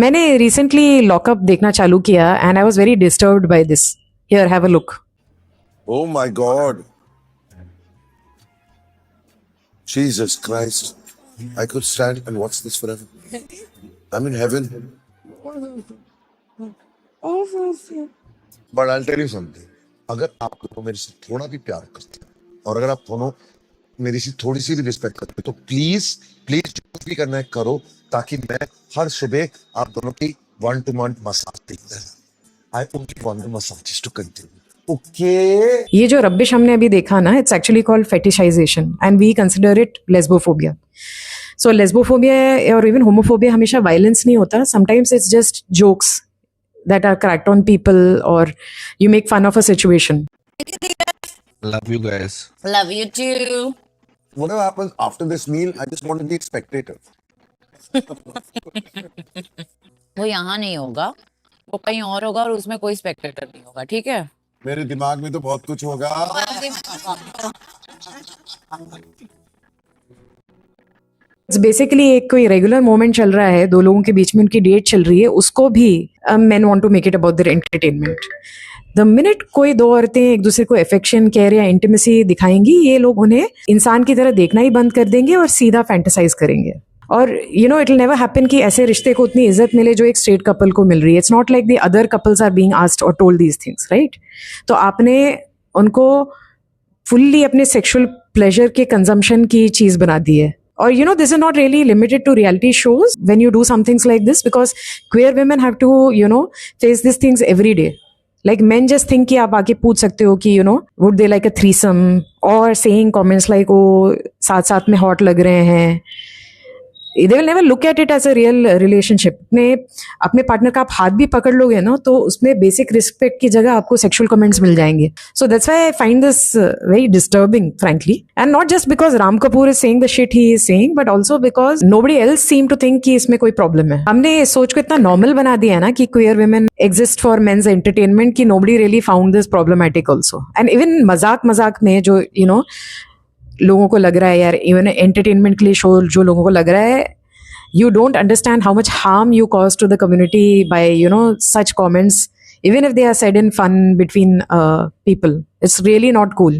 मैंने recently lockup देखना चालू किया and I was very disturbed by this. Here, have a look. Oh my God. Jesus Christ. I could stand and watch this forever. I'm in heaven. But I'll tell you something. अगर आप दोनों मेरे से थोड़ा भी प्यार करते हैं और अगर आप दोनों मेरी से थोड़ी सी भी रिस्पेक्ट करते हैं तो प्लीज प्लीज जो भी करना है करो, ताकि मैं हर सुबह आप दोनों की 1-to-1 मसाज देखता है. I only want the massages to continue. Okay. ये जो रब्बिश हमने अभी देखा ना, it's actually called fetishisation and we consider it lesbophobia. So lesbophobia और इवन होमोफोबिया हमेशा वायलेंस नहीं होता. Sometimes it's just jokes that are cracked on people, or you make fun of a situation. Love you guys. Love you too. Whatever happens after this meal, I just want to be a spectator. वो यहाँ नहीं होगा, वो कहीं और होगा और उसमें कोई स्पेक्टेटर नहीं होगा. ठीक है. मेरे दिमाग में तो बहुत कुछ होगा. बेसिकली एक कोई रेगुलर मोमेंट चल रहा है, दो लोगों के बीच में उनकी डेट चल रही है, उसको भी men want to make it about their entertainment. The minute कोई दो औरतें एक दूसरे को अफेक्शन, केयर या इंटिमेसी दिखाएंगी, ये लोग उन्हें इंसान की तरह देखना ही बंद कर देंगे और सीधा फैंटेसाइज करेंगे. और you know it will never happen कि ऐसे रिश्ते को उतनी इज्जत मिले जो एक स्ट्रेट कपल को मिल रही है. It's not like the other couples are being asked और टोल्ड दीज थिंग्स, राइट? तो आपने उनको फुल्ली अपने सेक्सुअल प्लेजर के कंजम्पशन की चीज बना दी है. Or, you know, this is not really limited to reality shows when you do some things like this, because queer women have to, you know, face these things every day. Like men just think कि आप आके पूछ सकते हो कि, you know, would they like a threesome, or saying comments like, oh, साथ साथ में hot लग रहे हैं. They will never look at it as a real relationship. अपने पार्टनर का आप हाथ भी पकड़ लोगे ना, तो उसमें बेसिक रिस्पेक्ट की जगह आपको सेक्सुअल कमेंट्स मिल जाएंगे. So that's why I find this very disturbing, frankly. And not just because Ram Kapoor is saying the shit he is saying, but also because nobody else seem to think कि इसमें कोई problem है. हमने इस सोच को इतना नॉर्मल बना दिया है ना कि queer women exist for men's entertainment, कि nobody really found this problematic also. And even मजाक में जो यू नो लोगों को लग रहा है यार, इवन एंटरटेनमेंट के लिए शो जो लोगों को लग रहा है, you don't understand how much harm you cause to the community by, you know, such comments, even if they are said in fun between people. It's really not cool.